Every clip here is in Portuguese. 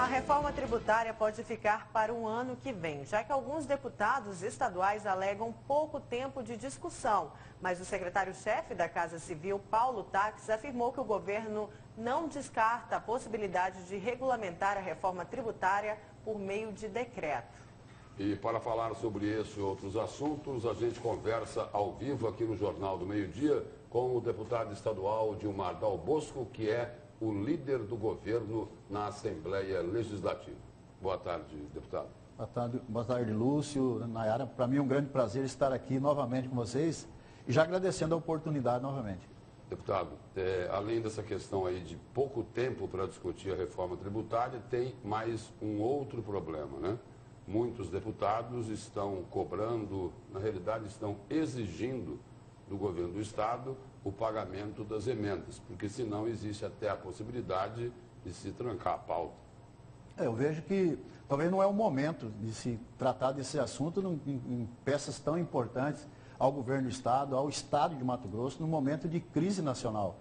A reforma tributária pode ficar para o ano que vem, já que alguns deputados estaduais alegam pouco tempo de discussão. Mas o secretário-chefe da Casa Civil, Paulo Taques, afirmou que o governo não descarta a possibilidade de regulamentar a reforma tributária por meio de decreto. E para falar sobre esse e outros assuntos, a gente conversa ao vivo aqui no Jornal do Meio-Dia com o deputado estadual Dilmar Dal Bosco, que é o líder do governo na Assembleia Legislativa. Boa tarde, deputado. Boa tarde, Lúcio, Nayara. Para mim é um grande prazer estar aqui novamente com vocês e já agradecendo a oportunidade novamente. Deputado, além dessa questão aí de pouco tempo para discutir a reforma tributária, tem mais um outro problema, né? Muitos deputados estão cobrando, na realidade estão exigindo do governo do Estado o pagamento das emendas, porque senão existe até a possibilidade de se trancar a pauta. Eu vejo que talvez não é o momento de se tratar desse assunto em peças tão importantes ao governo do Estado, ao Estado de Mato Grosso, num momento de crise nacional.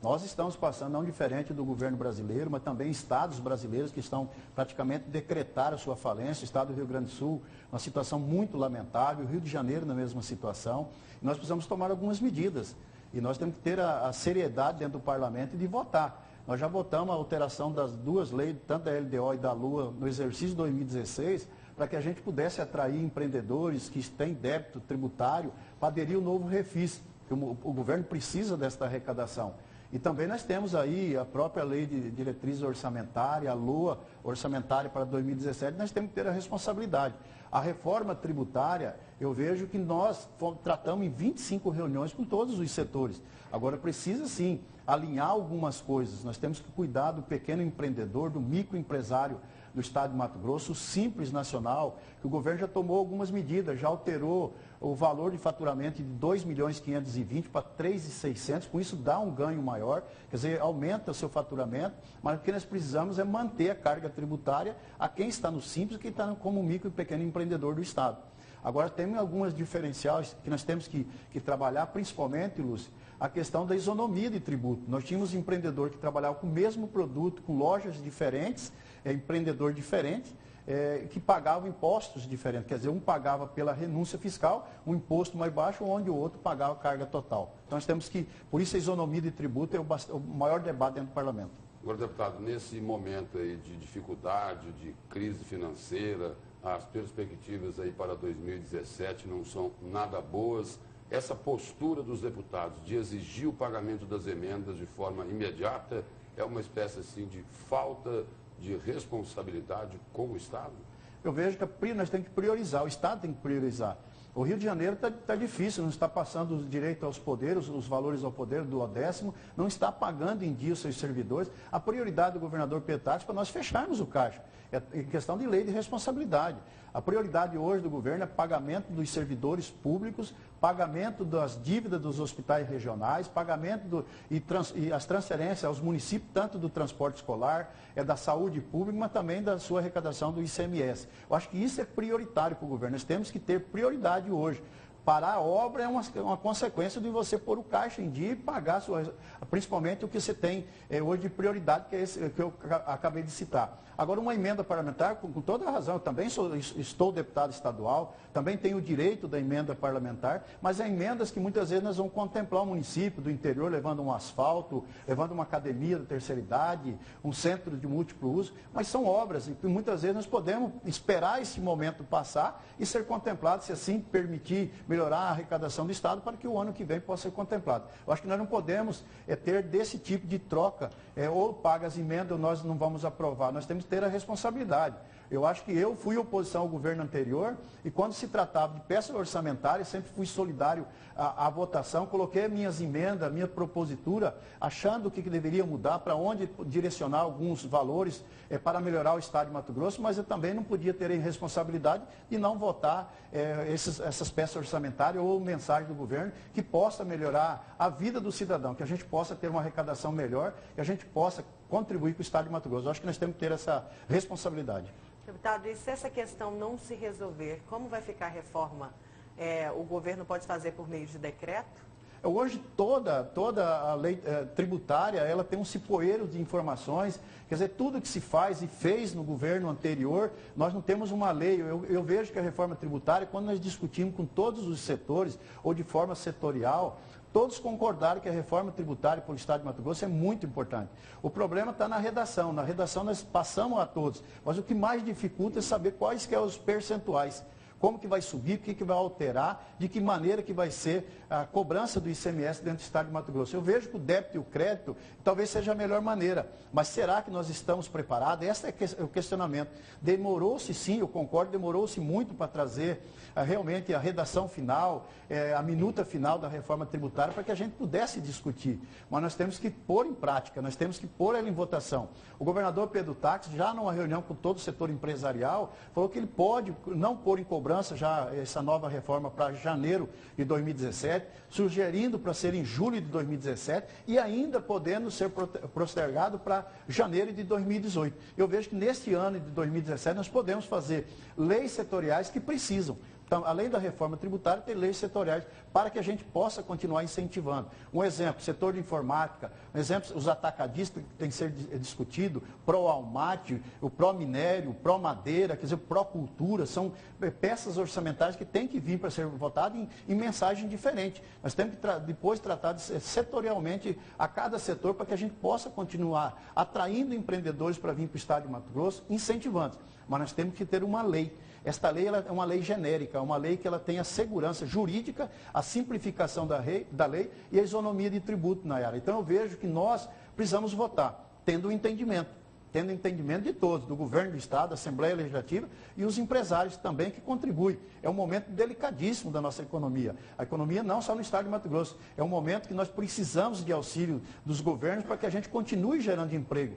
Nós estamos passando, não diferente do governo brasileiro, mas também estados brasileiros que estão praticamente decretando a sua falência. O estado do Rio Grande do Sul, uma situação muito lamentável, o Rio de Janeiro na mesma situação. E nós precisamos tomar algumas medidas. E nós temos que ter a seriedade dentro do parlamento de votar. Nós já votamos a alteração das duas leis, tanto da LDO e da LUA, no exercício de 2016, para que a gente pudesse atrair empreendedores que têm débito tributário para aderir ao novo refis, que o governo precisa desta arrecadação. E também nós temos aí a própria lei de diretrizes orçamentárias, a LOA orçamentária para 2017, nós temos que ter a responsabilidade. A reforma tributária, eu vejo que nós tratamos em 25 reuniões com todos os setores. Agora precisa sim alinhar algumas coisas. Nós temos que cuidar do pequeno empreendedor, do microempresário do estado de Mato Grosso, o Simples Nacional, que o governo já tomou algumas medidas, já alterou o valor de faturamento de 2.520.000 para 3.600.000, com isso dá um ganho maior, quer dizer, aumenta o seu faturamento, mas o que nós precisamos é manter a carga tributária a quem está no Simples e quem está como micro e pequeno empreendedor do estado. Agora, tem algumas diferenciais que nós temos que trabalhar, principalmente, Lúcio, a questão da isonomia de tributo. Nós tínhamos um empreendedor que trabalhava com o mesmo produto, com lojas diferentes, empreendedor diferente, que pagava impostos diferentes. Quer dizer, um pagava pela renúncia fiscal, um imposto mais baixo, onde o outro pagava carga total. Então, nós temos que, por isso a isonomia de tributo é o maior debate dentro do parlamento. Agora, deputado, nesse momento aí de dificuldade, de crise financeira, as perspectivas aí para 2017 não são nada boas. Essa postura dos deputados de exigir o pagamento das emendas de forma imediata é uma espécie assim de falta de responsabilidade com o Estado? Eu vejo que nós temos que priorizar, o Estado tem que priorizar. O Rio de Janeiro está difícil, não está passando o direito aos poderes, os valores ao poder do 10º, não está pagando em dia os seus servidores. A prioridade do governador Petacci é para nós fecharmos o caixa. É questão de lei de responsabilidade. A prioridade hoje do governo é pagamento dos servidores públicos, pagamento das dívidas dos hospitais regionais, pagamento e as transferências aos municípios, tanto do transporte escolar, da saúde pública, mas também da sua arrecadação do ICMS. Eu acho que isso é prioritário para o governo. Nós temos que ter prioridade hoje. Parar a obra é uma consequência de você pôr o caixa em dia e pagar, principalmente o que você tem hoje de prioridade, que é esse que eu acabei de citar. Agora, uma emenda parlamentar, com toda a razão, eu também estou deputado estadual, também tenho o direito da emenda parlamentar, mas há emendas que muitas vezes nós vamos contemplar o município do interior levando um asfalto, levando uma academia da terceira idade, um centro de múltiplo uso, mas são obras e muitas vezes nós podemos esperar esse momento passar e ser contemplado, se assim permitir melhorar a arrecadação do Estado para que o ano que vem possa ser contemplado. Eu acho que nós não podemos ter desse tipo de troca, ou paga as emendas ou nós não vamos aprovar. Nós temos que ter a responsabilidade. Eu acho que eu fui oposição ao governo anterior e quando se tratava de peça orçamentária, sempre fui solidário à votação, coloquei minhas emendas, minha propositura, achando o que deveria mudar, para onde direcionar alguns valores para melhorar o estado de Mato Grosso, mas eu também não podia ter a responsabilidade de não votar essas peças orçamentárias ou mensagem do governo que possa melhorar a vida do cidadão, que a gente possa ter uma arrecadação melhor, que a gente possa contribuir com o estado de Mato Grosso. Eu acho que nós temos que ter essa responsabilidade. Deputado, e se essa questão não se resolver, como vai ficar a reforma? O governo pode fazer por meio de decreto? Hoje toda a lei tributária, ela tem um cipoeiro de informações, quer dizer, tudo que se faz e fez no governo anterior, nós não temos uma lei. Eu vejo que a reforma tributária, quando nós discutimos com todos os setores, ou de forma setorial, todos concordaram que a reforma tributária para o Estado de Mato Grosso é muito importante. O problema está na redação nós passamos a todos, mas o que mais dificulta é saber quais que são os percentuais. Como que vai subir, o que vai alterar, de que maneira que vai ser a cobrança do ICMS dentro do Estado de Mato Grosso. Eu vejo que o débito e o crédito talvez seja a melhor maneira, mas será que nós estamos preparados? Esse é o questionamento. Demorou-se sim, eu concordo, demorou-se muito para trazer realmente a redação final, a minuta final da reforma tributária para que a gente pudesse discutir. Mas nós temos que pôr em prática, nós temos que pôr ela em votação. O governador Pedro Táxi, já numa reunião com todo o setor empresarial, falou que ele pode não pôr em cobrança já essa nova reforma para janeiro de 2017, sugerindo para ser em julho de 2017 e ainda podendo ser postergado para janeiro de 2018. Eu vejo que neste ano de 2017 nós podemos fazer leis setoriais que precisam. Então, além da reforma tributária, tem leis setoriais para que a gente possa continuar incentivando. Um exemplo, setor de informática, um exemplo, os atacadistas que tem que ser discutido, Pró-Almate, o Pró-Minério, o Pró-Madeira, quer dizer, o Pró-Cultura, são peças orçamentárias que têm que vir para ser votadas em mensagem diferente. Nós temos que depois tratar setorialmente a cada setor para que a gente possa continuar atraindo empreendedores para vir para o Estado de Mato Grosso, incentivando. Mas nós temos que ter uma lei. Esta lei ela é uma lei genérica, uma lei que ela tem a segurança jurídica, a simplificação da lei e a isonomia de tributo na área. Então eu vejo que nós precisamos votar, tendo o entendimento de todos, do governo do Estado, da Assembleia Legislativa e os empresários também que contribuem. É um momento delicadíssimo da nossa economia. A economia não só no Estado de Mato Grosso, é um momento que nós precisamos de auxílio dos governos para que a gente continue gerando emprego.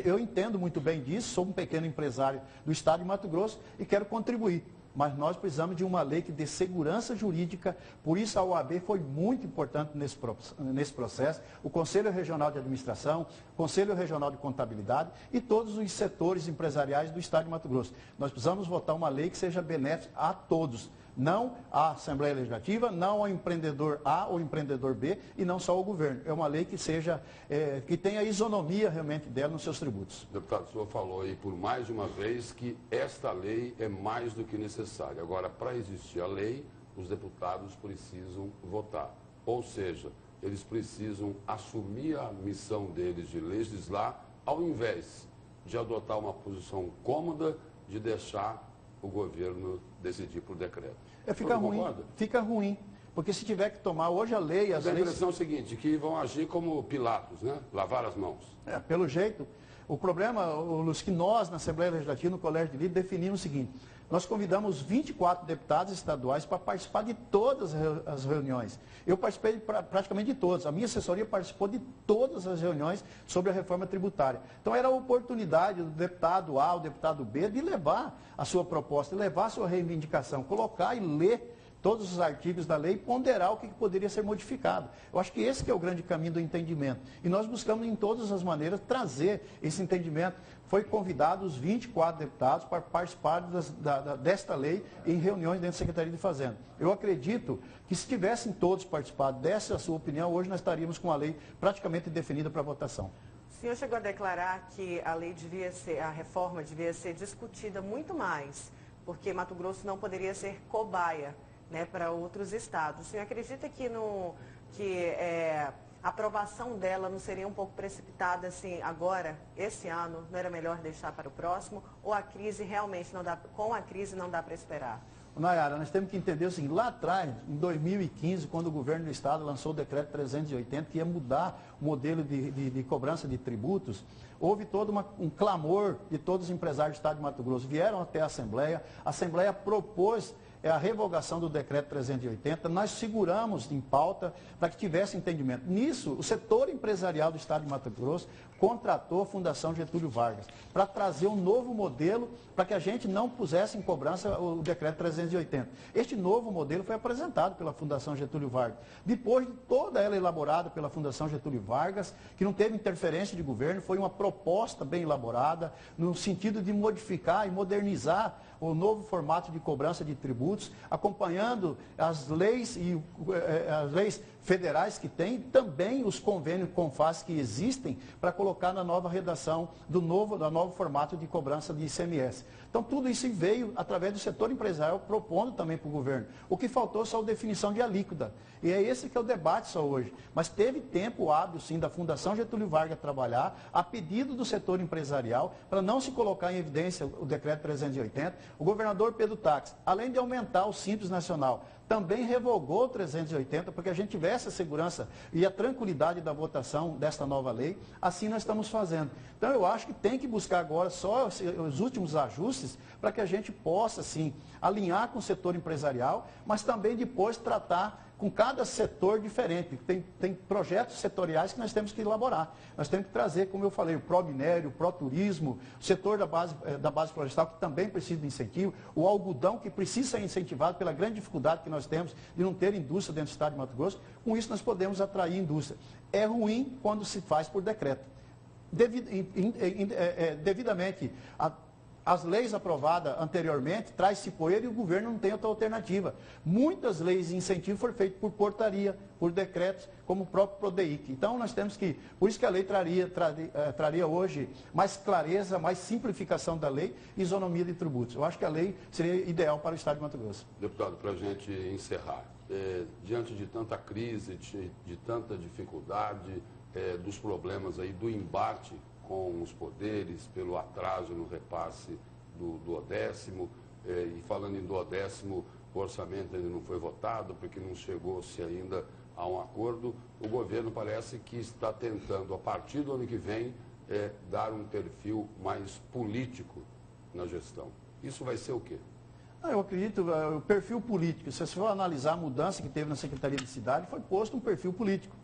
Eu entendo muito bem disso, sou um pequeno empresário do Estado de Mato Grosso e quero contribuir. Mas nós precisamos de uma lei que dê segurança jurídica, por isso a OAB foi muito importante nesse processo, o Conselho Regional de Administração, o Conselho Regional de Contabilidade e todos os setores empresariais do Estado de Mato Grosso. Nós precisamos votar uma lei que seja benéfica a todos, não à Assembleia Legislativa, não ao empreendedor A ou empreendedor B e não só ao governo. É uma lei que que tenha a isonomia realmente dela nos seus tributos. Deputado, o senhor falou aí por mais de uma vez que esta lei é mais do que necessária. Agora, para existir a lei, os deputados precisam votar. Ou seja, eles precisam assumir a missão deles de legislar, ao invés de adotar uma posição cômoda de deixar o governo decidir por decreto. Fica ruim, porque se tiver que tomar hoje a lei... A impressão é o seguinte, que vão agir como Pilatos, né? Lavar as mãos. Pelo jeito, o problema, Lúcio, que nós, na Assembleia Legislativa, no Colégio de Líderes, definimos o seguinte: nós convidamos 24 deputados estaduais para participar de todas as reuniões. Eu participei praticamente de todas. A minha assessoria participou de todas as reuniões sobre a reforma tributária. Então era a oportunidade do deputado A, o deputado B, de levar a sua proposta, de levar a sua reivindicação, colocar e ler todos os artigos da lei e ponderar o que poderia ser modificado. Eu acho que esse que é o grande caminho do entendimento. E nós buscamos, em todas as maneiras, trazer esse entendimento. Foi convidado os 24 deputados para participar desta lei em reuniões dentro da Secretaria de Fazenda. Eu acredito que se tivessem todos participado dessa a sua opinião, hoje nós estaríamos com a lei praticamente definida para votação. O senhor chegou a declarar que a reforma devia ser discutida muito mais, porque Mato Grosso não poderia ser cobaia, né, para outros estados. O senhor acredita que a aprovação dela não seria um pouco precipitada assim agora, esse ano, não era melhor deixar para o próximo? Ou a crise realmente não dá, com a crise não dá para esperar? Nayara, nós temos que entender o seguinte: lá atrás, em 2015, quando o governo do estado lançou o decreto 380, que ia mudar o modelo de cobrança de tributos, houve todo um clamor de todos os empresários do estado de Mato Grosso. Vieram até a Assembleia propôs a revogação do decreto 380, nós seguramos em pauta para que tivesse entendimento. Nisso, o setor empresarial do estado de Mato Grosso contratou a Fundação Getúlio Vargas para trazer um novo modelo para que a gente não pusesse em cobrança o decreto 380. Este novo modelo foi apresentado pela Fundação Getúlio Vargas. Depois de toda ela elaborada pela Fundação Getúlio Vargas, que não teve interferência de governo, foi uma proposta bem elaborada no sentido de modificar e modernizar o novo formato de cobrança de tributos, acompanhando as leis federais que tem, também os convênios CONFAS que existem para colocar na nova redação do novo formato de cobrança de ICMS. Então, tudo isso veio através do setor empresarial propondo também para o governo. O que faltou só a definição de alíquota. E é esse que é o debate só hoje. Mas teve tempo hábil, sim, da Fundação Getúlio Vargas trabalhar a pedido do setor empresarial para não se colocar em evidência o decreto 380. O governador Pedro Táxi, além de aumentar o Simples Nacional, também revogou o 380 para que a gente tivesse a segurança e a tranquilidade da votação desta nova lei. Assim nós estamos fazendo. Então eu acho que tem que buscar agora só os últimos ajustes para que a gente possa, sim, alinhar com o setor empresarial, mas também depois tratar com cada setor diferente. Tem projetos setoriais que nós temos que elaborar. Nós temos que trazer, como eu falei, o pró-minério, o pró-turismo, o setor da base florestal, que também precisa de incentivo, o algodão, que precisa ser incentivado pela grande dificuldade que nós temos de não ter indústria dentro do estado de Mato Grosso. Com isso, nós podemos atrair indústria. É ruim quando se faz por decreto. Devidamente, as leis aprovadas anteriormente traz-se poeira e o governo não tem outra alternativa. Muitas leis de incentivo foram feitas por portaria, por decretos, como o próprio PRODEIC. Então nós temos que, por isso que a lei traria hoje mais clareza, mais simplificação da lei e isonomia de tributos. Eu acho que a lei seria ideal para o estado de Mato Grosso. Deputado, para a gente encerrar, diante de tanta crise, de tanta dificuldade, dos problemas aí do embate com os poderes, pelo atraso no repasse do duodécimo, e falando em duodécimo, o orçamento ainda não foi votado, porque não chegou-se ainda a um acordo. O governo parece que está tentando, a partir do ano que vem, dar um perfil mais político na gestão. Isso vai ser o quê? Eu acredito, o perfil político, se você for analisar a mudança que teve na Secretaria de Cidade, foi posto um perfil político.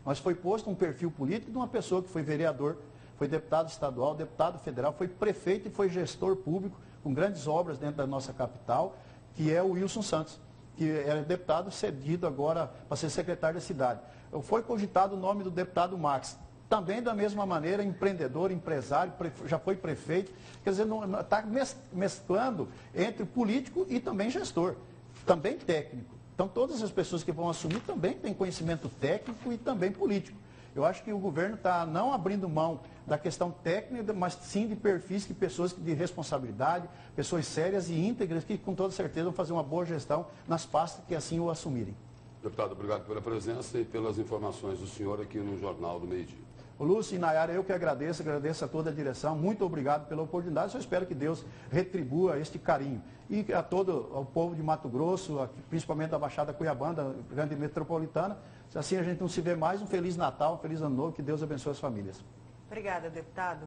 Mas foi posto um perfil político de uma pessoa que foi vereador, foi deputado estadual, deputado federal, foi prefeito e foi gestor público com grandes obras dentro da nossa capital, que é o Wilson Santos, que era deputado cedido agora para ser secretário da cidade. Foi cogitado o nome do deputado Max, também da mesma maneira, empreendedor, empresário, já foi prefeito, quer dizer, está mesclando entre político e também gestor, também técnico. Então todas as pessoas que vão assumir também têm conhecimento técnico e também político. Eu acho que o governo está não abrindo mão da questão técnica, mas sim de perfis, de pessoas de responsabilidade, pessoas sérias e íntegras, que com toda certeza vão fazer uma boa gestão nas pastas que assim o assumirem. Deputado, obrigado pela presença e pelas informações do senhor aqui no Jornal do Meio-Dia. Lúcio e Nayara, eu que agradeço a toda a direção, muito obrigado pela oportunidade, só espero que Deus retribua este carinho. E a todo o povo de Mato Grosso, principalmente da Baixada Cuiabana, grande metropolitana, se assim a gente não se vê mais, um Feliz Natal, um Feliz Ano Novo, que Deus abençoe as famílias. Obrigada, deputado.